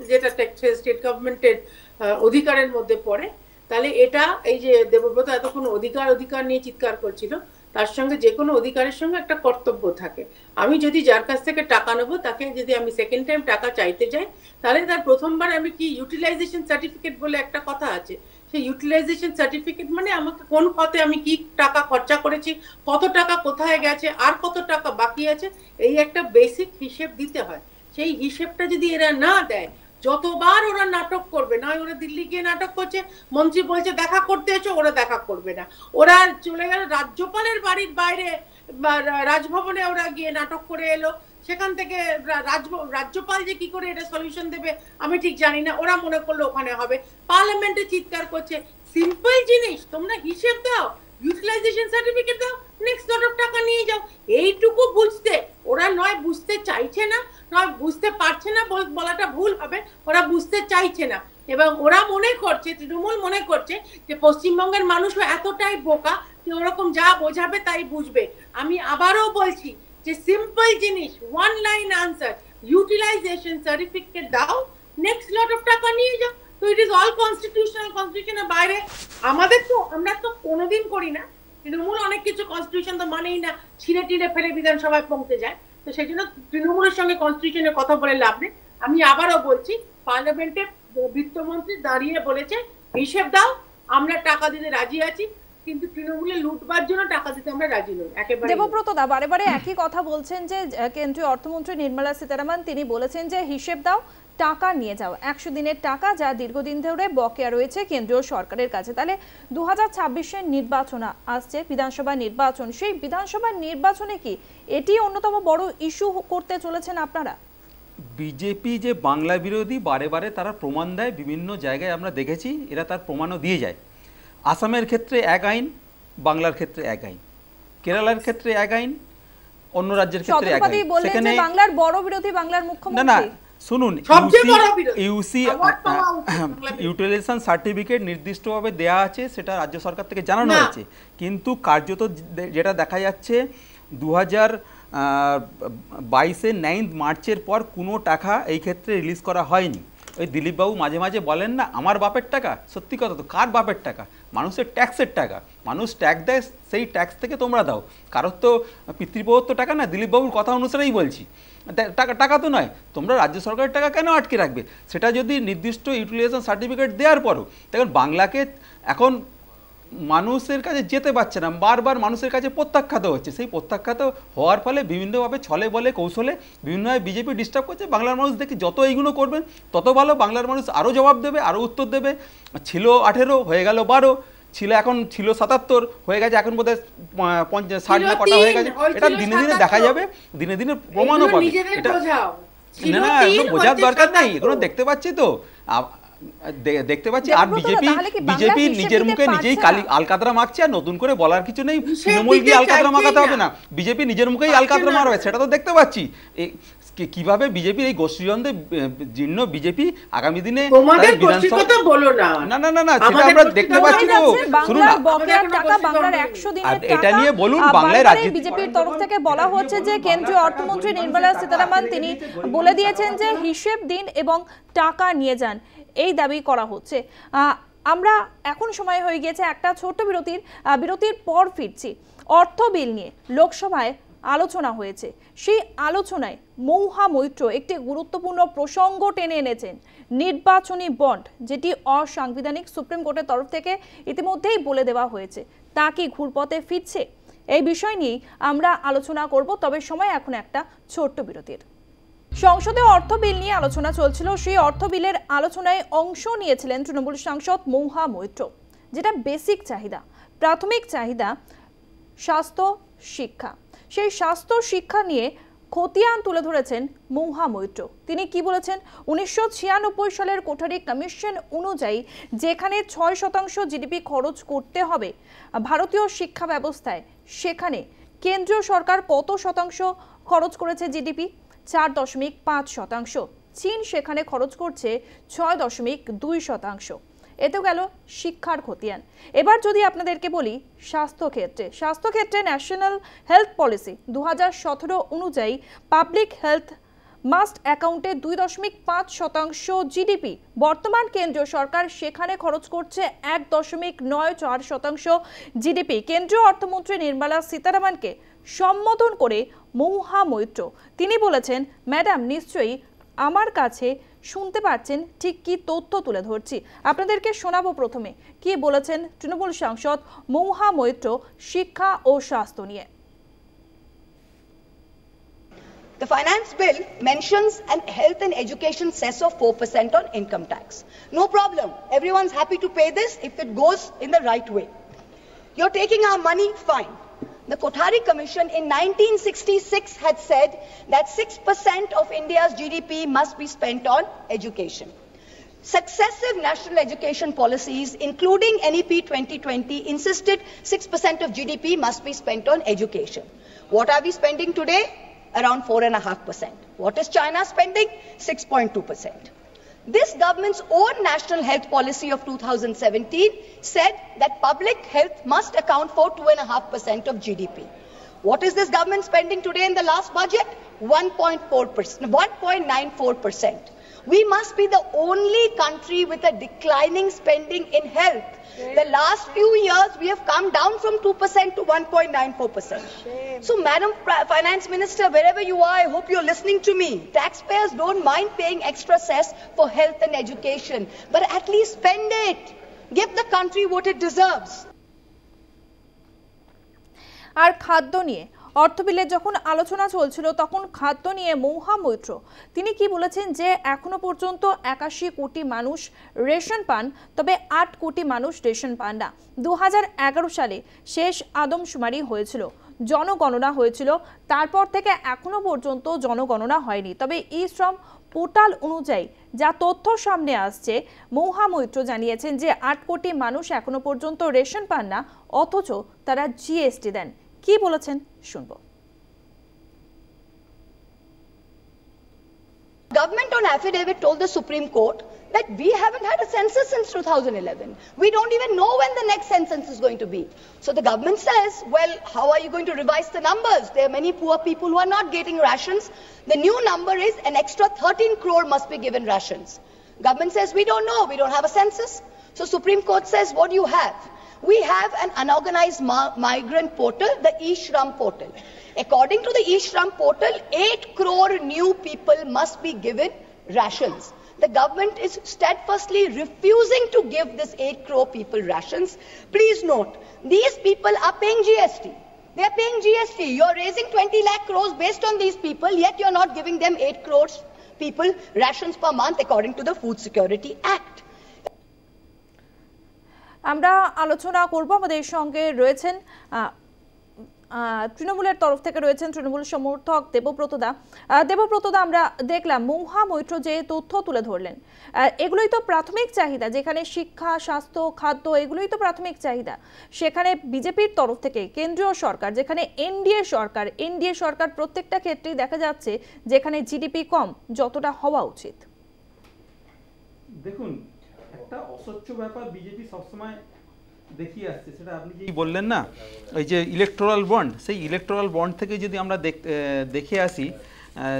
যেটা স্টেট গভর্নমেন্টের অধিকারের মধ্যে পড়ে, তাহলে এটা এই যে দেবব্রত এতক্ষণ অধিকার নিয়ে চিৎকার করছিল, তার সঙ্গে যে কোনো অধিকারের সঙ্গে একটা কর্তব্য থাকে। আমি যদি যার কাছ থেকে টাকা নেবো তাকে যদি আমি সেকেন্ড টাইম টাকা চাইতে যাই, তাহলে তার প্রথমবার আমি কি ইউটিলাইজেশন সার্টিফিকেট বলে একটা কথা আছে, সেই ইউটিলাইজেশন সার্টিফিকেট মানে আমাকে কোন পথে আমি কি টাকা খরচা করেছি, কত টাকা কোথায় গেছে, আর কত টাকা বাকি আছে, এই একটা বেসিক হিসেব দিতে হয়। সেই হিসেবটা যদি এরা না দেয়, যতবার ওরা নাটক করবে, নয় ওরা দিল্লি গিয়ে নাটক করছে, মন্ত্রী বলছে দেখা করতে এসো, ওরা দেখা করবে না, ওরা চলে গেল রাজ্যপালের বাড়ির বাইরে রাজভবনে, ওরা গিয়ে নাটক করে এলো, সেখান থেকে রাজ্যপাল যে কি করে এটা সলিউশন দেবে আমি ঠিক জানি না, ওরা মনে করলো ওখানে হবে, পার্লামেন্টে চিৎকার করছে। সিম্পল জিনিস, তোমরা হিসেব দাও, ইউটিলাইজেশন সার্টিফিকেট দাও, নেক্সট লট অফ টাকা নিয়ে যাও, এইটুকু বুঝতে ওরা নয় বুঝতে চাইছে না, নয় বুঝতে পারছে না, বলাটা ভুল হবে, ওরা বুঝতে চাইছে না। এবং ওরা মনে করছে, তৃণমূল মনে করছে যে পশ্চিমবঙ্গের মানুষও এতটাই বোকা যে ওরকম যা বোঝাবে তাই বুঝবে। আমি আবারও বলছি যে সিম্পল জিনিস, one line answer, utilization certificate দাও, নেক্সট লট অফ টাকা নিয়ে যাও। তো ইট ইজ অল কনস্টিটিউশনাল, কনস্টিটিউশনের বাইরে আমাদের তো, আমরা তো কোনোদিন করি না, তৃণমূল অনেক কিছু কনস্টিটিউশন তো মানেই না, ছিঁড়ে টিড়ে ফেলে বিধানসভায় পৌঁছে যায়, তো সেই জন্য তৃণমূলের সঙ্গে কনস্টিটিউশনের কথা বলে লাভ নেই। আমি আবারও বলছি, পার্লামেন্টে বিত্তমন্ত্রী দাঁড়িয়ে বলেছে হিসেব দাও, আমরা টাকা দিতে রাজি আছি, কিন্তু তৃণমূলে লুটবার জন্য টাকা দিতে আমরা রাজি নই একেবারে। দেবব্রত দা বারে বারে একই কথা বলছেন যে কেন্দ্রীয় অর্থমন্ত্রী নির্মলা সীতারামন তিনি বলেছেন যে হিসেব দাও, টাকা নিয়ে যাও, 100 দিনের টাকা যা দীর্ঘদিন ধরে বকেয়া রয়েছে কেন্দ্রীয় সরকারের কাছে। তাহলে 2026-এর নির্বাচন আসছে, বিধানসভা নির্বাচন, সেই বিধানসভা নির্বাচনে কি এটি অন্যতম বড় ইস্যু করতে চলেছেন আপনারা? বিজেপি যে বাংলা বিরোধী বারে বারে তারা প্রমাণ দেয়, বিভিন্ন জায়গায় আমরা দেখেছি, এরা তার প্রমাণও দিয়ে যায়। আসামের ক্ষেত্রে এক আইন, বাংলার ক্ষেত্রে এক আইন, কেরালার ক্ষেত্রে এক আইন, অন্য রাজ্যের ক্ষেত্রে এক আইন। সেখানে বাংলার বড় বিরোধী বাংলার মুখ্যমন্ত্রী, না শুনুন, ইউসি ইউটিলাইজেশন সার্টিফিকেট নির্দিষ্টভাবে দেয়া আছে, সেটা রাজ্য সরকার থেকে জানানো হয়েছে, কিন্তু কার্যত যেটা দেখা যাচ্ছে 2022-এর 9 মার্চের পর কোনো টাকা এই ক্ষেত্রে রিলিজ করা হয়নি। ওই দিলীপবাবু মাঝে মাঝে বলেন না আমার বাপের টাকা, সত্যি কথা তো, কার বাপের টাকা? মানুষের ট্যাক্সের টাকা, মানুষ ট্যাক্স দেয়, সেই ট্যাক্স থেকে তোমরা দাও, কারোর তো পিতৃপ্রদত্ত টাকা না, দিলীপবাবুর কথা অনুসারেই বলছি, টাকা তো নয়, তোমরা রাজ্য সরকারের টাকা কেন আটকে রাখবে? সেটা যদি নির্দিষ্ট ইউটিলাইজেশন সার্টিফিকেট দেওয়ার পরও, দেখুন বাংলাকে এখন মানুষের কাছে যেতে পারছে না, বারবার মানুষের কাছে প্রত্যাখ্যাত হচ্ছে, সেই প্রত্যাখ্যাত হওয়ার ফলে বিভিন্নভাবে ছলে বলে কৌশলে বিভিন্নভাবে বিজেপি ডিস্টার্ব করছে। বাংলার মানুষ দেখি যত এইগুলো করবেন তত ভালো, বাংলার মানুষ আরও জবাব দেবে, আরও উত্তর দেবে। ছিল 18 হয়ে গেল 12, ছিল এখন ছিল 77 হয়ে গেছে, এখন বোধহয় 60 না কটা হয়ে গেছে, এটা দিনে দিনে দেখা যাবে, দিনে দিনে প্রমাণও পাবে। এটা না না, এগুলো বোঝার দরকার নেই, এগুলো দেখতে পাচ্ছি তো, দেখতে পাচ্ছি। আর বিজেপি নিজের মুখে নিজেই আলকাতরা মাখছে, আর নতুন করে বলার কিছু নেই, তৃণমূল গিয়ে আলকাতরা মাখাতে হবে না, বিজেপি নিজের মুখেই আলকাতরা মারবে, সেটা তো দেখতে পাচ্ছি। কিভাবে বিজেপি এই গোষ্ঠীদ্বন্দ্বে জীর্ণ বিজেপি আগামী দিনে আমরা দেখতে পাচ্ছি তো। শুনুন না, এটা নিয়ে বলুন, বাংলায় রাজনীতি বিজেপির তরফ থেকে বলা হচ্ছে যে কেন্দ্রীয় অর্থমন্ত্রী নির্মলা সীতারামন তিনি বলে দিয়েছেন যে হিসেব দিন এবং টাকা নিয়ে যান, এই দাবি করা হচ্ছে। আমরা এখন সময় হয়ে গিয়েছে একটা ছোট্ট বিরতির পর ফিরছি। অর্থ বিল নিয়ে লোকসভায় আলোচনা হয়েছে, সেই আলোচনায় মৌহা মৈত্র একটি গুরুত্বপূর্ণ প্রসঙ্গ টেনে এনেছেন, নির্বাচনী বন্ড, যেটি অসাংবিধানিক, সুপ্রিম কোর্টের তরফ থেকে ইতিমধ্যেই বলে দেওয়া হয়েছে, তা কি ঘুরপথে ফিরছে? এই বিষয় নিয়ে আমরা আলোচনা করব, তবে সময় এখন একটা ছোট্ট বিরতির। সংসদে অর্থ বিল নিয়ে আলোচনা চলছিল, সেই অর্থ বিলের আলোচনায় অংশ নিয়েছিলেন তৃণমূল সাংসদ মৌহা মৈত্র। যেটা বেসিক চাহিদা, প্রাথমিক চাহিদা স্বাস্থ্য শিক্ষা, সেই স্বাস্থ্য শিক্ষা নিয়ে খতিয়ান তুলে ধরেছেন মৌহা মৈত্র। তিনি কি বলেছেন? 1996 সালের কোঠারি কমিশন অনুযায়ী যেখানে 6% জিডিপি খরচ করতে হবে ভারতীয় শিক্ষা ব্যবস্থায়, সেখানে কেন্দ্রীয় সরকার কত শতাংশ খরচ করেছে জিডিপি? 4.5%। চীন সেখানে খরচ করছে 6.2%। এতেও গেল শিক্ষার খতিয়ান। এবার যদি আপনাদেরকে বলি স্বাস্থ্যক্ষেত্রে ন্যাশনাল হেলথ পলিসি 2017 অনুযায়ী পাবলিক হেলথ মাস্ট অ্যাকাউন্টে 2.5% জিডিপি। বর্তমান কেন্দ্রীয় সরকার সেখানে খরচ করছে 1.94% জিডিপি। কেন্দ্রীয় অর্থমন্ত্রী নির্মলা সীতারামনকে সম্বোধন করে মৌহা মৈত্র তিনি বলেছেন, ম্যাডাম নিশ্চয়ই আমার কাছে শুনতে পাচ্ছেন, ঠিক কি তথ্য তুলে ধরছি। আপনাদেরকে শোনাবো প্রথমে কি বলেছেন তৃণমূল সাংসদ মৌহা মৈত্র শিক্ষা ও স্বাস্থ্য নিয়ে। The finance bill mentions an health and education cess of 4% on income tax. No problem. Everyone's happy to pay this if it goes in the right way. You're taking our money, fine. The Kothari Commission in 1966 had said that 6% of India's GDP must be spent on education. Successive national education policies, including NEP 2020, insisted 6% of GDP must be spent on education. What are we spending today? Around 4.5%. What is China spending? 6.2%. This government's own national health policy of 2017 said that public health must account for 2.5% of GDP. What is this government spending today in the last budget? 1.94%. We must be the only country with a declining spending in health. The last few years we have come down from 2% to 1.94%. So Madam Finance Minister, wherever you are, I hope you're listening to me. Taxpayers don't mind paying extra cess for health and education, but at least spend it. Give the country what it deserves. আর খাদ্য নিয়ে অর্থ বিলে যখন আলোচনা চলছিল তখন খাদ্য নিয়ে মৌহা মৈত্র তিনি কি বলেছেন যে এখনো পর্যন্ত 81 কোটি মানুষ রেশন পান, তবে 8 কোটি মানুষ রেশন পান না। 2011 সালে শেষ আদমশুমারি হয়েছিল, জনগণনা হয়েছিল, তারপর থেকে এখনো পর্যন্ত জনগণনা হয়নি। তবে ই শ্রম পোর্টাল অনুযায়ী যা তথ্য সামনে আসছে, মৌহা মৈত্র জানিয়েছেন যে 8 কোটি মানুষ এখনো পর্যন্ত রেশন পান না, অথচ তারা জিএসটি দেন। কি বলেছেন শুনবো। Government on affidavit told the Supreme Court that we haven't had a census since 2011. We don't even know when the next census is going to be. So the government says, well, how are you going to revise the numbers? There are many poor people who are not getting rations. The new number is an extra 13 crore must be given rations. Government says, we don't know, we don't have a census. So Supreme Court says, what do you have? We have an unorganized migrant portal, the eShram portal. According to the eShram portal, 8 crore new people must be given rations. The government is steadfastly refusing to give this 8 crore people rations. Please note, these people are paying GST. They are paying GST. You're raising 20 lakh crores based on these people, yet you're not giving them 8 crores people rations per month according to the Food Security Act. আমরা আলোচনা করব, আমাদের সঙ্গে রয়েছেন তৃণমূলের তরফ থেকে রয়েছেন তৃণমূল সমর্থক দেবব্রতদা। দেবব্রতদা, আমরা দেখলাম মৌহা মৈত্র যে তথ্য তুলে ধরলেন, এগুলোই তো প্রাথমিক চাহিদা, যেখানে শিক্ষা, স্বাস্থ্য, খাদ্য এগুলোই তো প্রাথমিক চাহিদা। সেখানে বিজেপির তরফ থেকে কেন্দ্রীয় সরকার, যেখানে এনডিএ সরকার প্রত্যেকটা ক্ষেত্রেই দেখা যাচ্ছে যেখানে জিডিপি কম যতটা হওয়া উচিত। দেখুন, একটা অস্বচ্ছ ব্যাপার বিজেপি সবসময় দেখিয়ে আসছে, সেটা আপনি যেই বললেন না, ওই যে ইলেকটোরাল বন্ড, সেই ইলেকটোরাল বন্ড থেকে যদি আমরা দেখে আসি,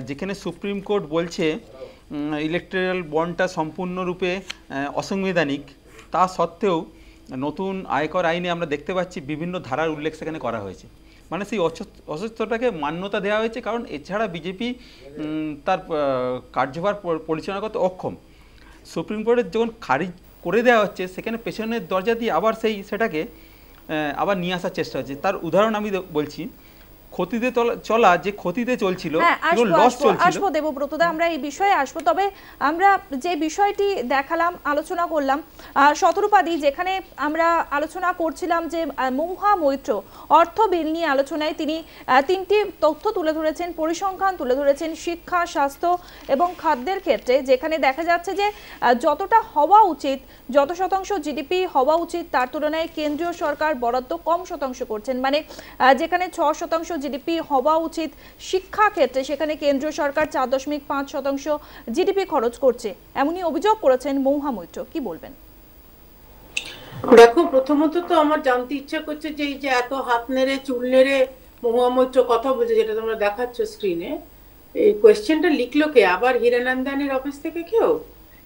যেখানে সুপ্রিম কোর্ট বলছে ইলেকটোরাল বন্ডটা সম্পূর্ণরূপে অসাংবিধানিক, তা সত্ত্বেও নতুন আয়কর আইনে আমরা দেখতে পাচ্ছি বিভিন্ন ধারার উল্লেখ সেখানে করা হয়েছে। মানে সেই অস্বচ্ছতাকে মান্যতা দেওয়া হয়েছে, কারণ এছাড়া বিজেপি তার কার্যভার পরিচালনা করতে অক্ষম। সুপ্রিম কোর্টের যখন খারিজ করে দেওয়া হচ্ছে, সেখানে পেছনের দরজা দিয়ে আবার সেটাকে আবার নিয়ে আসার চেষ্টা হচ্ছে। তার উদাহরণ আমি বলছি, ক্ষতিতে চলা যে ক্ষতিতে চলছিল, লস চলছিল। আসবো দেবব্রতদা, আমরা এই বিষয়ে আসবো। তবে আমরা যে বিষয়টি দেখালাম, আলোচনা করলাম শতরূপাদি, যেখানে আমরা আলোচনা করছিলাম যে মহুয়া মৈত্র অর্থ বিল নিয়ে আলোচনায় তিনি তিনটি তথ্য তুলে ধরেছেন, পরিসংখ্যান তুলে ধরেছেন শিক্ষা, স্বাস্থ্য এবং খাদ্যের ক্ষেত্রে, যেখানে দেখা যাচ্ছে যে যতটা হওয়া উচিত, যত শতাংশ জিডিপি হওয়া উচিত তার তুলনায় কেন্দ্রীয় সরকার বরাদ্দ কম শতাংশ করছেন। মানে যেখানে 6% জিডিপি হওয়া উচিত শিক্ষা ক্ষেত্রে, সেখানে কেন্দ্রীয় সরকার 4.5% জিডিপি খরচ করছে, এমনই অভিযোগ করেছেন মহুয়া মৈত্র। কি বলবেন? দেখো, প্রথমত তো আমার জানতে ইচ্ছা করছে যে এই যে এত হাত নেড়ে চুল নেড়ে মহুয়া মৈত্র কথা বলছে, যেটা তোমরা দেখাচ্ছ স্ক্রিনে, এই কোয়েশ্চেনটা লিখলো কে? আবার হিরানন্দানের অফিস থেকে কেউ?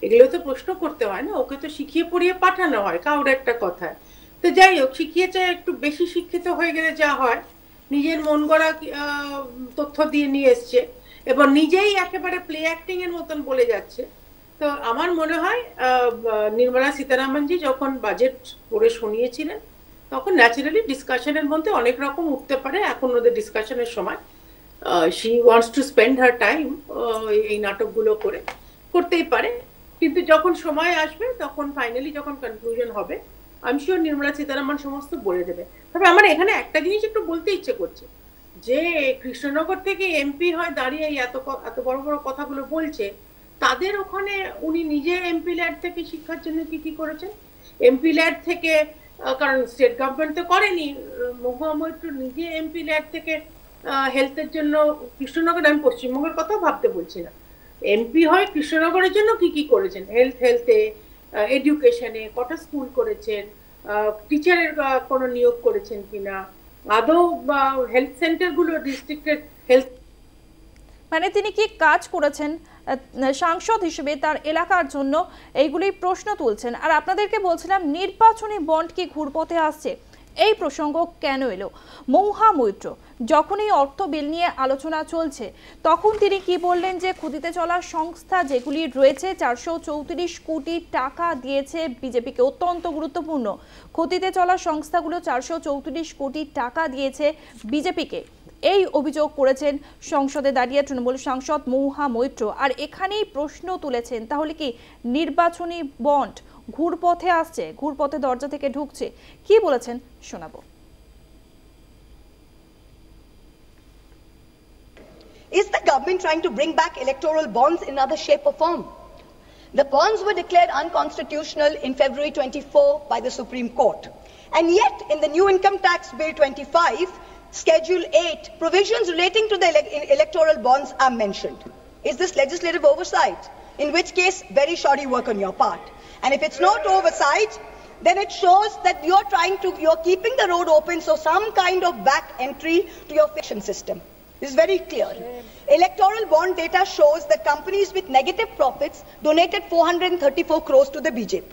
এগুলো তো প্রশ্ন করতে হয় না, ওকে তো শিখিয়ে পড়িয়ে পাঠানো হয় কাউর একটা কথায়। তো যাই হোক, শিখিয়েছে একটু বেশি শিক্ষিত হয়ে গেলে যা হয়, নিজের মন গড়া তথ্য দিয়ে নিয়ে এসছে এবং নিজেই একেবারে প্লে অ্যাক্টিং এর মতন বলে যাচ্ছে। তো আমার মনে হয় নির্মলা সীতারামনজি যখন বাজেট পড়ে শুনিয়েছিলেন, তখন ন্যাচারালি ডিসকাশনের মধ্যে অনেক রকম উঠতে পারে। এখন ওদের ডিসকাশনের সময় she wants to spend her time এই নাটকগুলো করতেই পারে, কিন্তু যখন সময় আসবে, তখন ফাইনালি যখন কনক্লুশন হবে, আমি শিওর নির্মলা সীতারামন সমস্ত বলে দেবে। তবে আমার এখানে একটা জিনিস একটু বলতে ইচ্ছে করছে, যে কৃষ্ণনগর থেকে এমপি হয় দাঁড়িয়ে এত বড় বড় কথাগুলো বলছে, তাদের ওখানে উনি নিজে এমপি ল্যাড থেকে শিক্ষার জন্য কি করেছেন? এমপি ল্যাড থেকে, কারণ স্টেট গভর্নমেন্ট তো করেনি, মহুয়া মৈত্র নিজে এমপি ল্যাড থেকে হেলথের জন্য কৃষ্ণনগর, আমি পশ্চিমবঙ্গের কথা ভাবতে বলছি না, এমপি হয় কৃষ্ণনগরের জন্য কি করেছেন? হেলথে, এডুকেশনে কটা স্কুল করেছেন, টিচারের কোনো নিয়োগ করেছেন কিনা, আদৌ হেলথ সেন্টারগুলো ডিস্ট্রিক্টের হেলথ, মানে তিনি কি কাজ করেছেন সাংসদ হিসেবে তার এলাকার জন্য, এইগুলি প্রশ্ন তুলছেন। আর আপনাদেরকে বলছিলাম, নির্বাচনী বন্ড কি ঘুরপথে আসছে, এই প্রসঙ্গ কেন এলো? মহুয়া মৈত্র যখন এই অর্থ বিল নিয়ে আলোচনা চলছে, তখন তিনি কি বললেন যে ক্ষতিতে চলা সংস্থা যেগুলি রয়েছে 434 কোটি টাকা দিয়েছে বিজেপিকে। অত্যন্ত গুরুত্বপূর্ণ, ক্ষতিতে চলা সংস্থাগুলো 434 কোটি টাকা দিয়েছে বিজেপিকে, এই অভিযোগ করেছেন সংসদে দাঁড়িয়ে তৃণমূল সাংসদ মহুয়া মৈত্র। আর এখানেই প্রশ্ন তুলেছেন, তাহলে কি নির্বাচনী বন্ড ঘুরপথে আসছে, ঘুরপথে দরজা থেকে ঢুকছে? কি বলেছেন শোনাবো। Is the government trying to bring back electoral bonds in other shape or form? The bonds were declared unconstitutional in February 24 by the Supreme Court. And yet, in the new Income Tax Bill 25, Schedule 8, provisions relating to the electoral bonds are mentioned. Is this legislative oversight? In which case, very shoddy work on your part. And if it's not oversight, then it shows that you're keeping the road open, so some kind of back entry to your fiction system. It's very clear. Electoral bond data shows that companies with negative profits donated 434 crores to the BJP.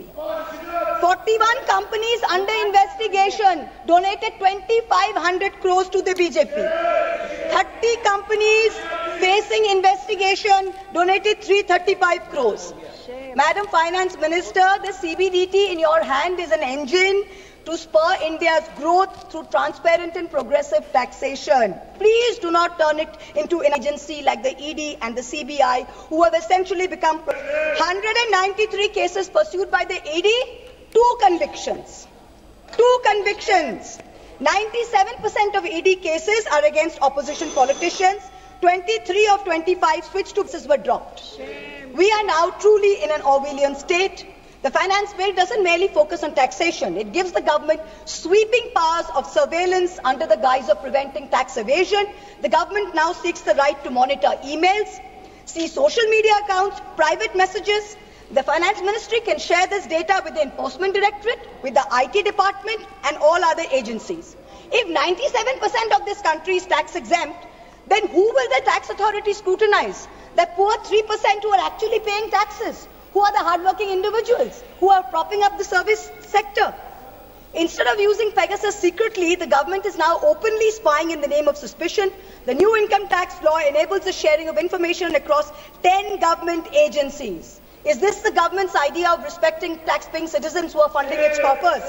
41 companies under investigation donated 2,500 crores to the BJP. 30 companies facing investigation donated 335 crores. Madam Finance Minister, the CBDT in your hand is an engine to spur India's growth through transparent and progressive taxation. Please do not turn it into an agency like the ED and the CBI, who have essentially become 193 cases pursued by the ED, 2 convictions. 2 convictions. 97% of ED cases are against opposition politicians. 23 of 25 switch to cases were dropped. We are now truly in an Orwellian state. The finance bill doesn't merely focus on taxation. It gives the government sweeping powers of surveillance under the guise of preventing tax evasion. The government now seeks the right to monitor emails, see social media accounts, private messages. The finance ministry can share this data with the enforcement directorate, with the IT department and all other agencies. If 97% of this country is tax exempt, then who will the tax authority scrutinize? The poor 3% who are actually paying taxes. Who are the hardworking individuals who are propping up the service sector? Instead of using Pegasus secretly, the government is now openly spying in the name of suspicion. The new income tax law enables the sharing of information across 10 government agencies. Is this the government's idea of respecting tax-paying citizens who are funding its coffers?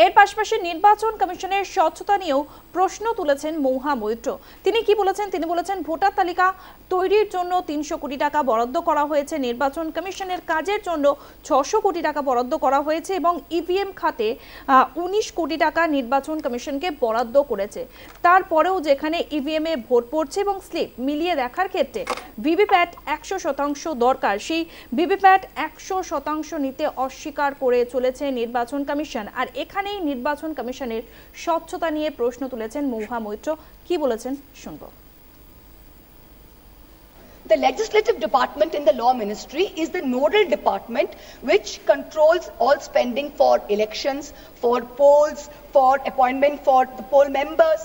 এর পাশাপাশি নির্বাচন কমিশনের স্বচ্ছতা নিয়েও প্রশ্ন তুলেছেন মহুয়া মৈত্র। তিনি কি বলেছেন? তিনি বলেছেন ভোটার তালিকা তৈরির জন্য 300 কোটি টাকা বরাদ্দ করা হয়েছে, নির্বাচন কমিশনের কাজের জন্য 600 কোটি টাকা বরাদ্দ করা হয়েছে এবং ইভিএম খাতে 19 কোটি টাকা নির্বাচন কমিশনকে বরাদ্দ করেছে। তারপরেও যেখানে ইভিএম এ ভোট পড়ছে এবং স্লিপ মিলিয়ে দেখার ক্ষেত্রে ভিভিপ্যাট 100% দরকার, সেই ভিভিপ্যাট 100% নিতে অস্বীকার করে চলেছে নির্বাচন কমিশন। আর এখানেই নির্বাচন কমিশনের স্বচ্ছতা নিয়ে প্রশ্ন তুলেছেন মহুয়া মৈত্র। কি বলেছেন শুনবো। The legislative department in the law ministry is the nodal department which controls all spending for elections, for polls, for appointment for the poll members.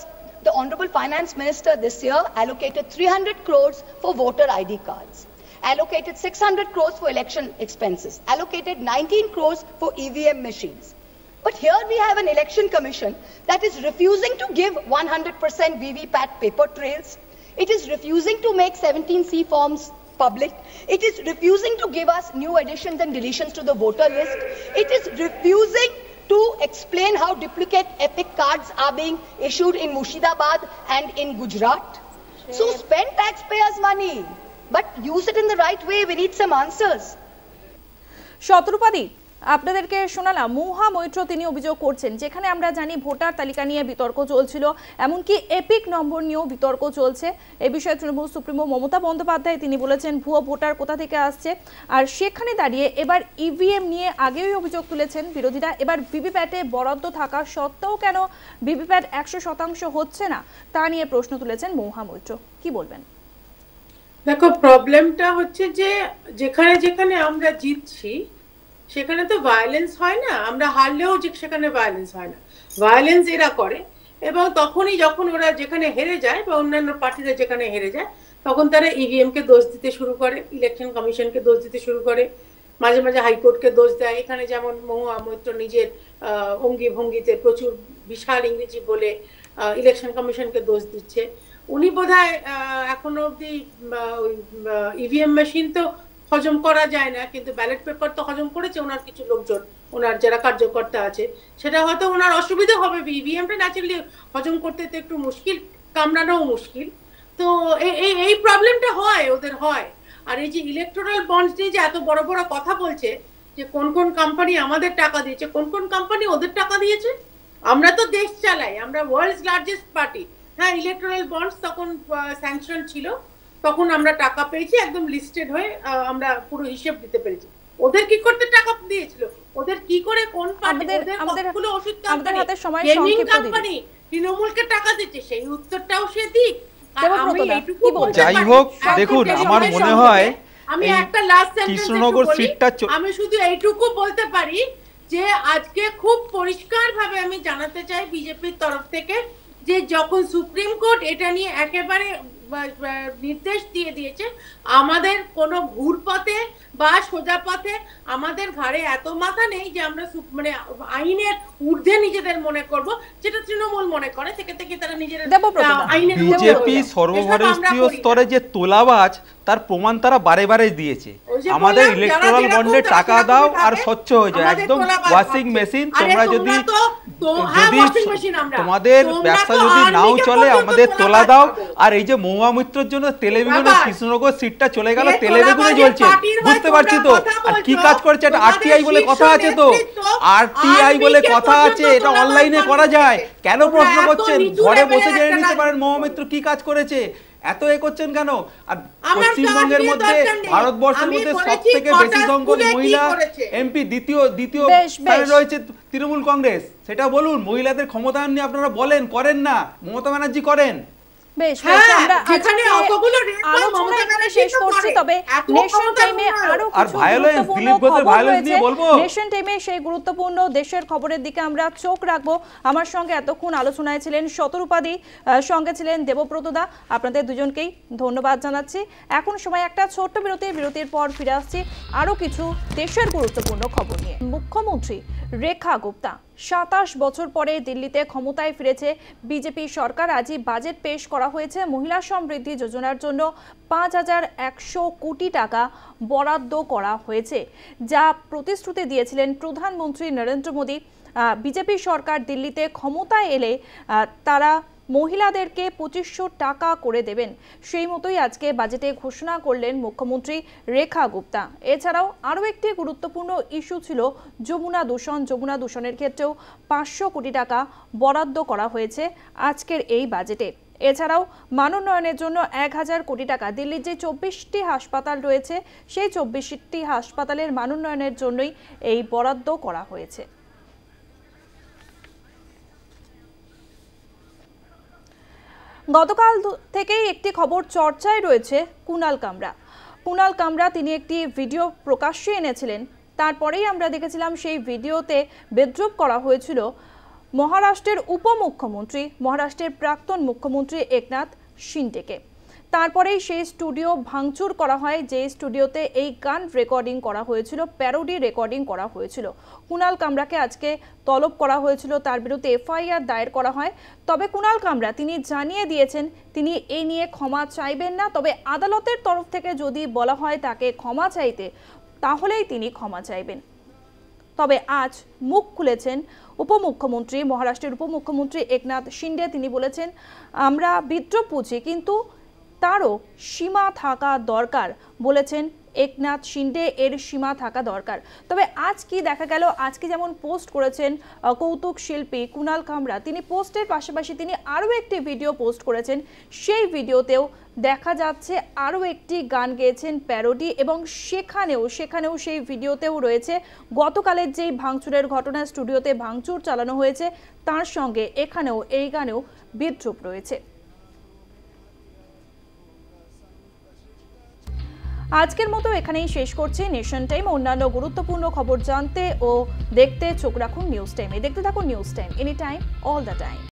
The Honorable Finance Minister this year allocated 300 crores for voter ID cards, allocated 600 crores for election expenses, allocated 19 crores for EVM machines. But here we have an election commission that is refusing to give 100% VVPAT paper trails. It is refusing to make 17C forms public. It is refusing to give us new additions and deletions to the voter list. It is refusing to explain how duplicate epic cards are being issued in Murshidabad and in Gujarat. So spend taxpayers' money, but use it in the right way. We need some answers. শতরূপাদি, আপনাদেরকে শোনালাম মহুয়া মৈত্র তিনি অভিযোগ করছেন, যেখানে আমরা জানি voter তালিকা নিয়ে বিতর্ক চলছিল, এমনকি এপিক নম্বর নিয়েও বিতর্ক চলছে। এ বিষয়ে তৃণমূল সুপ্রিমো মমতা বন্দ্যোপাধ্যায় তিনি বলেছেন ভুয়ো ভোটার কোথা থেকে আসছে। আর সেখানে দাঁড়িয়ে এবার ইভিএম নিয়ে আগেই অভিযোগ তুলেছেন বিরোধীরা, এবার ভিভিপ্যাটে বরাদ্দ থাকা সত্ত্বেও কেন ভিভিপ্যাট 100% হচ্ছে না তা নিয়ে প্রশ্ন তুলেছেন মহুয়া মৈত্র। কি বলবেন? দেখো, প্রবলেমটা হচ্ছে যে যেখানে যেখানে আমরা জিতছি সেখানে তো ভায়োলেন্স হয় না, আমরা হারলেও যে সেখানে ভায়োলেন্স হয় না, ভায়োলেন্স এরা করে। এবং তখনই যখন ওরা যেখানে হেরে যায় বা অন্যান্য পার্টিরা যেখানে হেরে যায় তখন তারা ইভিএম কে দোষ দিতে শুরু করে, ইলেকশন কমিশনকে দোষ দিতে শুরু করে, মাঝে মাঝে হাইকোর্টকে দোষ দেয়। এখানে যেমন মহুয়া মৈত্র নিজের অঙ্গি ভঙ্গিতে প্রচুর বিশাল ইংরেজি বলে ইলেকশন কমিশনকে দোষ দিচ্ছে। উনি বোধহয় এখনো অব্দি ইভিএম মেশিন তো হজম করা যায় না, কিন্তু ব্যালট পেপার তো হজম করেছে ওনার কিছু লোকজন, ওনার যারা কার্যকর্তা আছে। সেটা হয়তো ওনার অসুবিধা হবে, ইভিএমটা ন্যাচারালি হজম করতে তো একটু মুশকিল, কামড়ানোও মুশকিল। তো এই প্রবলেমটা হয়, ওদের হয়। আর এই যে ইলেকটোরাল বন্ডস নিয়ে যে এত বড় বড় কথা বলছে যে কোন কোন কোম্পানি আমাদের টাকা দিয়েছে, কোন কোন কোম্পানি ওদের টাকা দিয়েছে। আমরা তো দেশ চালাই, আমরা ওয়ার্ল্ডস লার্জেস্ট পার্টি। হ্যাঁ, ইলেকটোরাল বন্ডস তখন স্যাংশন ছিল, তখন আমরা টাকা পেয়েছি একদম লিস্টেড হয়ে, আমরা পুরো হিসেব দিতে পেরেছি। ওদের কি করতে টাকা দিয়েছিল, ওদের কি করে কোন পার্টি, ওদের কতগুলো ওষুধ কোম্পানি তৃণমূলকে টাকা দিচ্ছে, সেই উত্তরটাও সে দিক। যাই হোক, দেখুন আমার মনে হয় আমি একটা লাস্ট সেন্টেন্স আমি শুধু এইটুকু বলতে পারি যে আজকে খুব পরিষ্কার ভাবে আমি জানাতে চাই বিজেপির তরফ থেকে যে যখন সুপ্রিম কোর্ট এটা নিয়ে একেবারে নির্দেশ দিয়ে দিয়েছে, আমাদের কোনো ঘুর পথে বা সোজা পথে আমাদের ঘাড়ে এত মাথা নেই যে আমরা মানে আইনের ঊর্ধ্বে নিজেদের মনে করব, যেটা তৃণমূল মনে করে থেকে থেকে তারা নিজেরা আইনের বিজেপি সর্বভারতীয় স্তরে যে তোলাবাজ তার প্রমাণ তারা বারে বারে দিয়েছে। আমাদের ইলেকট্রাল বন্ডে টাকা দাও আর স্বচ্ছ হয়ে যায়, একদম ওয়াশিং মেশিন। তোমরা যদি তোমাদের ব্যবসা যদি নাও চলে আমাদের তোলা দাও। আর এই যে মহুয়া মৈত্রর জন্য তেলে বেগুনে কৃষ্ণনগর সিটটা চলে গেল, তেলে বেগুনে জ্বলছে, বুঝতে পারছি তো। আর কি কাজ করছে, এটা আরটিআই বলে কথা আছে, তো আরটিআই বলে কথা আছে, এটা অনলাইনে করা যায়। কেন প্রশ্ন করছেন? ঘরে বসে জেনে নিতে পারেন মহুয়া মৈত্র কি কাজ করেছে, এত এ করছেন কেন? আর পশ্চিমবঙ্গের মধ্যে ভারতবর্ষের মধ্যে সব থেকে বেশি সংখ্যক মহিলা এমপি, দ্বিতীয় স্থানে রয়েছে তৃণমূল কংগ্রেস। সেটা বলুন, মহিলাদের ক্ষমতায়ন নিয়ে আপনারা বলেন, করেন না, মমতা ব্যানার্জি করেন। বেশ, আমরা আজকে আলোচনা এখানে শেষ করছি। তবে নেশন টাইমে আরো কিছু গুরুত্বপূর্ণ খবর রয়েছে। নেশন টাইমে সেই গুরুত্বপূর্ণ দেশের খবরের দিকে আমরা চোখ রাখবো। আমার সঙ্গে এতক্ষণ আলোচনায় ছিলেন শতরূপাদি, সঙ্গে ছিলেন দেবব্রতদা। আপনাদের দুজনকেই ধন্যবাদ জানাচ্ছি। এখন সময় একটা ছোট্ট বিরতির পর ফিরে আসছি আরো কিছু দেশের গুরুত্বপূর্ণ খবর নিয়ে। মুখ্যমন্ত্রী রেখা গুপ্তা। 27 বছর পরে দিল্লিতে ক্ষমতায় ফিরেছে বিজেপি সরকার। আজই বাজেট পেশ করা হয়েছে। মহিলা সমৃদ্ধি যোজনার জন্য 5100 কোটি টাকা বরাদ্দ করা হয়েছে, যা প্রতিশ্রুতি দিয়েছিলেন প্রধানমন্ত্রী নরেন্দ্র মোদী। বিজেপি সরকার দিল্লিতে ক্ষমতায় এলে তারা মহিলাদেরকে 2500 টাকা করে দেবেন, সেই মতোই আজকে বাজেটে ঘোষণা করলেন মুখ্যমন্ত্রী রেখা গুপ্তা। এছাড়াও আরও একটি গুরুত্বপূর্ণ ইস্যু ছিল যমুনা দূষণ। যমুনা দূষণের ক্ষেত্রেও 500 কোটি টাকা বরাদ্দ করা হয়েছে আজকের এই বাজেটে। এছাড়াও মানোন্নয়নের জন্য 1000 কোটি টাকা, দিল্লির যে 24টি হাসপাতাল রয়েছে সেই 24টি হাসপাতালের মানোন্নয়নের জন্যই এই বরাদ্দ করা হয়েছে। গতকাল থেকেই একটি খবর চর্চায় রয়েছে কুণাল কামরা। কুণাল কামরা তিনি একটি ভিডিও প্রকাশ্যে এনেছিলেন, তারপরেই আমরা দেখেছিলাম সেই ভিডিওতে বিদ্রূপ করা হয়েছিল মহারাষ্ট্রের উপমুখ্যমন্ত্রী, মহারাষ্ট্রের প্রাক্তন মুখ্যমন্ত্রী একনাথ শিন্ডেকে। তারপরেই সেই স্টুডিও ভাঙচুর করা হয়, যে স্টুডিওতে এই গান রেকর্ডিং করা হয়েছিল, প্যারোডি রেকর্ডিং করা হয়েছিল। কুণাল কামরাকে আজকে তলব করা হয়েছিল, তার বিরুদ্ধে এফআইআর দায়ের করা হয়। তবে কুণাল কামরা তিনি জানিয়ে দিয়েছেন তিনি এই নিয়ে ক্ষমা চাইবেন না, তবে আদালতের তরফ থেকে যদি বলা হয় তাকে ক্ষমা চাইতে, তাহলেই তিনি ক্ষমা চাইবেন। তবে আজ মুখ খুলেছেন উপমুখ্যমন্ত্রী, মহারাষ্ট্রের উপমুখ্যমন্ত্রী একনাথ শিন্ডে। তিনি বলেছেন আমরা বিদ্রূপ বুঝি, কিন্তু তারও সীমা থাকা দরকার, বলেছেন একনাথ শিন্ডে। এর সীমা থাকা দরকার। তবে আজ কি দেখা গেল, আজকে যেমন পোস্ট করেছেন কৌতুক শিল্পী কুণাল কামরা, তিনি পোস্টের পাশাপাশি তিনি আরও একটি ভিডিও পোস্ট করেছেন। সেই ভিডিওতেও দেখা যাচ্ছে আরও একটি গান গেয়েছেন প্যারোডি, এবং সেখানেও সেই ভিডিওতেও রয়েছে গতকালের যেই ভাঙচুরের ঘটনা, স্টুডিওতে ভাঙচুর চালানো হয়েছে, তার সঙ্গে এখানেও এই গানেও বিদ্রূপ রয়েছে। আজকের মতো এখানেই শেষ করছি নেশন টাইম। অন্যান্য গুরুত্বপূর্ণ খবর জানতে ও দেখতে চোখ রাখুন নিউজ টাইমে। দেখতে থাকুন news time, any time, all the time.